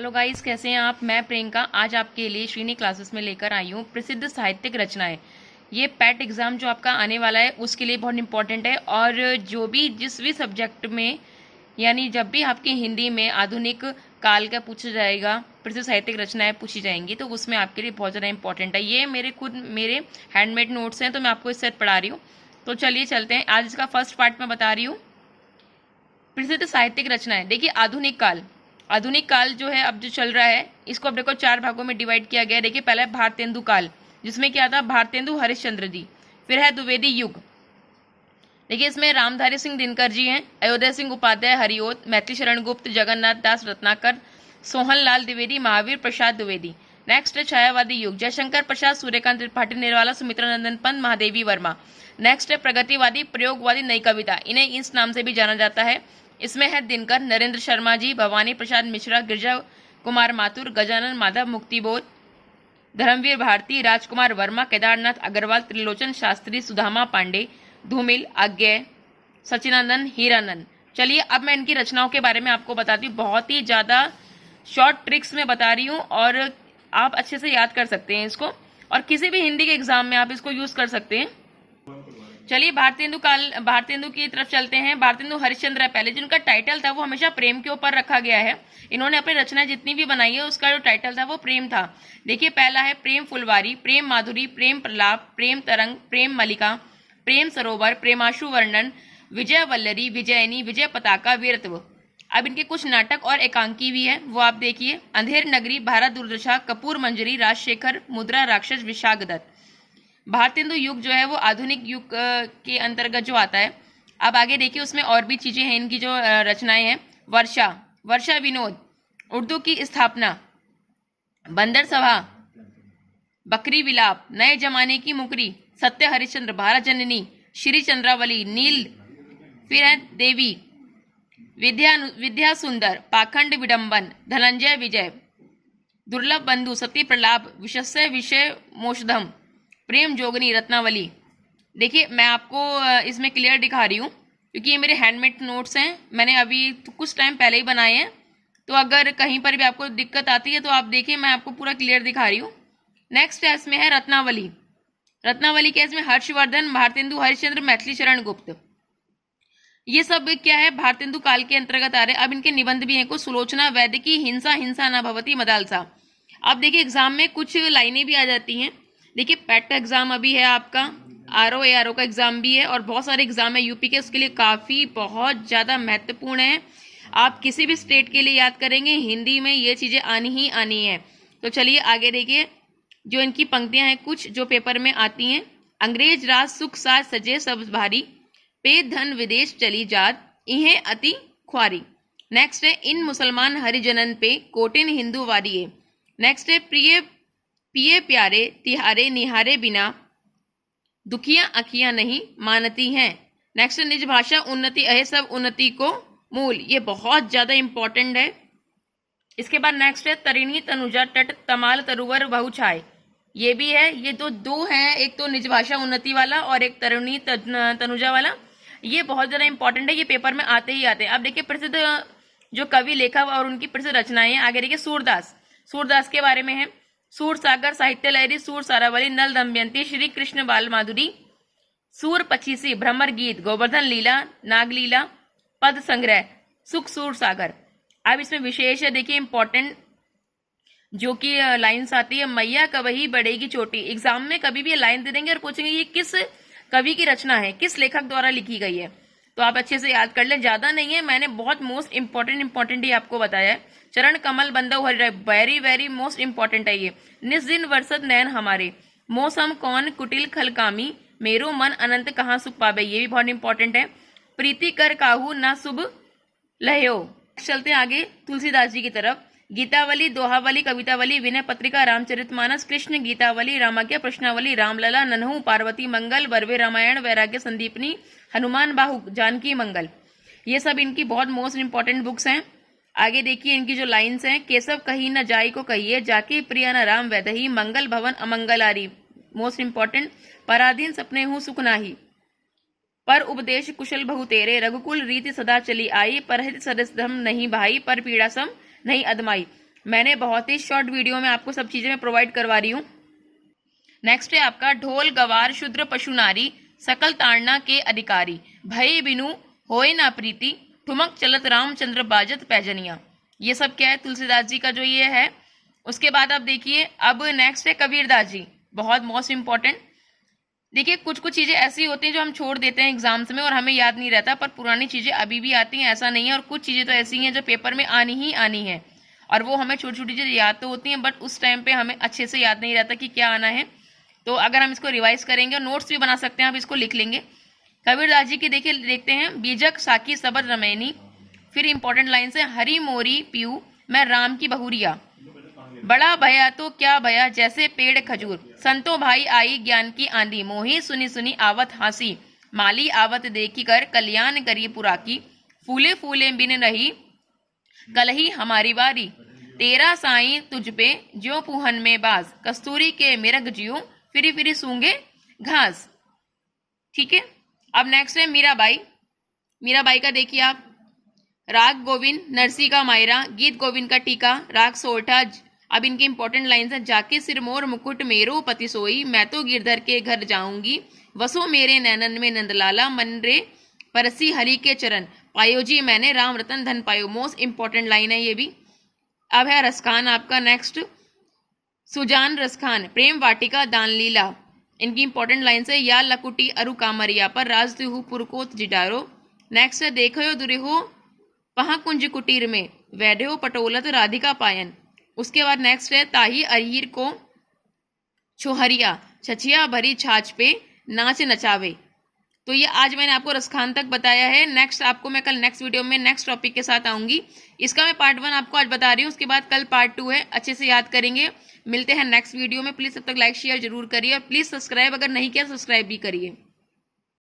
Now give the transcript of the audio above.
Hello guys, कैसे हैं आप। मैं प्रियंका आज आपके लिए श्रीनी क्लासेस में लेकर आई हूँ प्रसिद्ध साहित्यिक रचनाएं। ये पैट एग्जाम जो आपका आने वाला है उसके लिए बहुत इंपॉर्टेंट है। और जो भी जिस भी सब्जेक्ट में यानी जब भी आपकी हिंदी में आधुनिक काल का पूछा जाएगा, प्रसिद्ध साहित्यिक रचनाएं पूछी जाएंगी, तो उसमें आपके लिए बहुत ज़्यादा इंपॉर्टेंट है। ये मेरे हैंडमेड नोट्स हैं, तो मैं आपको इससे पढ़ा रही हूँ। तो चलिए चलते हैं। आज इसका फर्स्ट पार्ट मैं बता रही हूँ, प्रसिद्ध साहित्यिक रचनाएं। देखिए, आधुनिक काल जो है अब जो चल रहा है, इसको अब देखो 4 भागों में डिवाइड किया गया है। देखिए, पहला है भारतेंदु काल, जिसमें क्या था, भारतेंदु हरिश्चंद्र जी। फिर है द्विवेदी युग। देखिए, इसमें रामधारी सिंह दिनकर जी हैं, अयोध्या सिंह उपाध्याय हरिओत, मैथिली शरण गुप्त, जगन्नाथ दास रत्नाकर, सोहन लाल द्विवेदी, महावीर प्रसाद द्विवेदी। नेक्स्ट है छायावादी युग, जयशंकर प्रसाद, सूर्यकांत त्रिपाठी निर्वाला, सुमित्रा नंदन पंत, महादेवी वर्मा। नेक्स्ट है प्रगतिवादी प्रयोगवादी नई कविता, इन्हें इस नाम से भी जाना जाता है। इसमें है दिनकर, नरेंद्र शर्मा जी, भवानी प्रसाद मिश्रा, गिरजा कुमार माथुर, गजानन माधव, मुक्तिबोध, धर्मवीर भारती, राजकुमार वर्मा, केदारनाथ अग्रवाल, त्रिलोचन शास्त्री, सुदामा पांडे, धूमिल, आज्ञे, सचिनानंद, हीरानंद। चलिए अब मैं इनकी रचनाओं के बारे में आपको बताती हूँ। बहुत ही ज़्यादा शॉर्ट ट्रिक्स में बता रही हूँ और आप अच्छे से याद कर सकते हैं इसको, और किसी भी हिंदी के एग्जाम में आप इसको यूज कर सकते हैं। चलिए भारतेंदु की तरफ चलते हैं। भारतेंदु हरिश्चंद्र है पहले, जिनका टाइटल था वो हमेशा प्रेम के ऊपर रखा गया है। इन्होंने अपनी रचना जितनी भी बनाई है उसका जो टाइटल था वो प्रेम था। देखिए, पहला है प्रेम फुलवारी, प्रेम माधुरी, प्रेम प्रलाप, प्रेम तरंग, प्रेम मलिका, प्रेम सरोवर, प्रेमाशु वर्णन, विजय वल्लरी, विजयनी, विजय पताका, वीरत्व। अब इनके कुछ नाटक और एकांकी भी है, वो आप देखिए। अंधेर नगरी, भारत दुर्दशा, कपूर मंजरी, राजशेखर, मुद्रा राक्षस, विशाखदत्त। भारतेंदु युग जो है वो आधुनिक युग के अंतर्गत जो आता है। अब आगे देखिए, उसमें और भी चीजें हैं इनकी जो रचनाएं हैं। वर्षा विनोद, उर्दू की स्थापना, बंदर सभा, बकरी विलाप, नए जमाने की मुकरी, सत्य हरिश्चंद्र, भारत जननी, श्री चंद्रावली, नील, फिर है देवी, विद्या सुंदर, पाखंड विडंबन, धनंजय विजय, दुर्लभ बंधु, सती प्रलाप, विशस्य विषय मोषधम, प्रेम जोगनी, रत्नावली। देखिए, मैं आपको इसमें क्लियर दिखा रही हूँ क्योंकि ये मेरे हैंडमेड नोट्स हैं, मैंने अभी कुछ टाइम पहले ही बनाए हैं। तो अगर कहीं पर भी आपको दिक्कत आती है तो आप देखिए, मैं आपको पूरा क्लियर दिखा रही हूँ। नेक्स्ट है इसमें है रत्नावली के इसमें हर्षवर्धन, भारतेंदु हरिश्चंद्र, मैथिली शरण गुप्त। ये सब क्या है, भारतेंदु काल के अंतर्गत आ रहे हैं। अब इनके निबंध भी हैं कुछ। सुलोचना वैदिकी, हिंसा हिंसा न भवती, मदालसा। अब देखिए, एग्जाम में कुछ लाइनें भी आ जाती हैं। देखिए, पैट का एग्जाम अभी है आपका, आरओ का एग्जाम भी है, और बहुत सारे एग्जाम है यूपी के, उसके लिए काफी बहुत ज्यादा महत्वपूर्ण है। आप किसी भी स्टेट के लिए याद करेंगे, हिंदी में ये चीजें आनी ही आनी है। तो चलिए आगे देखिए, जो इनकी पंक्तियां हैं कुछ जो पेपर में आती हैं। अंग्रेज राज सुख साज सजे सब भारी, पे धन विदेश चली जात, इन्हें अति ख्वारी। नेक्स्ट है इन मुसलमान हरिजनन पे, कोटिन हिंदू वारिये। नेक्स्ट है प्रिय पिए प्यारे, तिहारे निहारे बिना, दुखियां अखियां नहीं मानती हैं। नेक्स्ट निज भाषा उन्नति अहे, सब उन्नति को मूल। ये बहुत ज्यादा इंपॉर्टेंट है। इसके बाद नेक्स्ट है तरिणी तनुजा तट, तमाल तरुवर बहु छाए। ये भी है, ये दो हैं, एक तो निज भाषा उन्नति वाला और एक तरुणी तनुजा वाला। ये बहुत ज्यादा इंपॉर्टेंट है, ये पेपर में आते ही आते हैं। अब देखिए, प्रसिद्ध जो कवि लेखक और उनकी प्रसिद्ध रचनाएं हैं। आगे देखिए, सूरदास के बारे में है। सूर सागर, साहित्य लहरी, सूर सारावली, नल दमयंती, श्री कृष्ण बाल माधुरी, सूर पचीसी, भ्रमर गीत, गोवर्धन लीला, नागलीला, पद संग्रह, सुख सूर सागर। अब इसमें विशेष है, देखिए इंपॉर्टेंट जो कि लाइन्स आती है, मैया कवही बढ़ेगी चोटी। एग्जाम में कभी भी ये लाइन दे देंगे और पूछेंगे ये किस कवि की रचना है, किस लेखक द्वारा लिखी गई है। तो आप अच्छे से याद कर लें, ज्यादा नहीं है, मैंने बहुत मोस्ट इंपॉर्टेंट ही आपको बताया है। चरण कमल बंदव हरि, वेरी वेरी मोस्ट इंपॉर्टेंट है ये। निस दिन वर्षद नयन हमारे, मौसम कौन कुटिल खलकामी, मेरो मन अनंत कहाँ सुख पावे। ये भी बहुत इंपॉर्टेंट है। प्रीति कर काहू ना शुभ लहयो। चलते हैं आगे तुलसीदास जी की तरफ। गीतावली, दोहावली, कवितावली, विनय पत्रिका, रामचरितमानस, कृष्ण गीतावली, रामाज्ञा, प्रश्नावली, रामलला, नन्हु, पार्वती मंगल, वर्वे रामायण, वैराग्य संदीपनी, हनुमान बाहु, जानकी मंगल। ये सब इनकी बहुत मोस्ट इंपॉर्टेंट बुक्स हैं। आगे देखिए, इनकी जो लाइन्स हैं। केशव कही न जाई को कहिए, जाके प्रिया न राम वैदही, मंगल भवन अमंगलारी। Most important. पराधीन सपने हूँ सुख नाही, पर उपदेश कुशल बहु तेरे, रघुकुल रीति सदा चली आई, परहित सरस धम नहीं भाई, पर पीड़ा सम नहीं अदमाई। मैंने बहुत ही शॉर्ट वीडियो में आपको सब चीज़ें मैं प्रोवाइड करवा रही हूँ। नेक्स्ट है आपका ढोल गवार शूद्र पशु नारी सकल ताड़ना के अधिकारी भय बिनु होए ना प्रीति ठुमक चलत रामचंद्र बाजत पैजनिया। ये सब क्या है, तुलसीदास जी का जो ये है। उसके बाद आप देखिए अब नेक्स्ट है कबीरदास जी, बहुत मोस्ट इंपॉर्टेंट। देखिए कुछ कुछ चीज़ें ऐसी होती हैं जो हम छोड़ देते हैं एग्जाम्स में और हमें याद नहीं रहता, पर पुरानी चीज़ें अभी भी आती हैं, ऐसा नहीं है। और कुछ चीज़ें तो ऐसी हैं जो पेपर में आनी ही आनी है और वो हमें छोटी छोटी चीज़ें याद तो होती हैं, बट उस टाइम पे हमें अच्छे से याद नहीं रहता कि क्या आना है। तो अगर हम इसको रिवाइज करेंगे और नोट्स भी बना सकते हैं, आप इसको लिख लेंगे। कबीरदास जी की देखिए देखते हैं, बीजक साकी सबद रमैनी। फिर इंपॉर्टेंट लाइन से हरी मोरी पीऊ मैं राम की बहुरिया। बड़ा भया तो क्या भया जैसे पेड़ खजूर संतो भाई आई ज्ञान की आंधी मोही सुनी सुनी आवत हासी माली आवत देखी कर कल्याण करी पुरा की फूले फूले बिन रही कलही हमारी बारी तेरा साई तुझ पे ज्यो पुहन में बाज कस्तूरी के मिरग जियो फिरी फिरी सूंगे घास। ठीक है, अब नेक्स्ट है मीराबाई। मीराबाई का देखिए आप, राग गोविंद नरसी का मायरा गीत गोविंद का टीका राग सोरठा। अब इनके इंपॉर्टेंट लाइन्स हैं, जाके सिरमोर मुकुट मेरो पति सोई मैं तो गिरधर के घर जाऊंगी वसो मेरे नैनन में नंदलाला मन रे परसी हरि के चरण पायो जी मैंने राम रतन धन पायो। मोस्ट इंपॉर्टेंट लाइन है ये भी। अब है रसखान आपका नेक्स्ट, सुजान रसखान प्रेम वाटिका दान लीला। इनकी इंपॉर्टेंट लाइन है, या लकुटी अरु कामरिया पर राज दुहु पुरकोत जिडारो। नेक्स्ट है, देखो दुरिहो पहा कुंज कुटीर में वैद्यो पटोलत राधिका पायन। उसके बाद नेक्स्ट है, ताही अहीर को छोहरिया छछिया भरी छाछ पे नाच नचावे। तो ये आज मैंने आपको रसखान तक बताया है। नेक्स्ट आपको मैं कल नेक्स्ट वीडियो में नेक्स्ट टॉपिक के साथ आऊंगी। इसका मैं पार्ट 1 आपको आज बता रही हूँ, उसके बाद कल पार्ट 2 है, अच्छे से याद करेंगे। मिलते हैं नेक्स्ट वीडियो में। प्लीज तब तक लाइक शेयर जरूर करिए और प्लीज सब्सक्राइब अगर नहीं किया सब्सक्राइब भी करिए।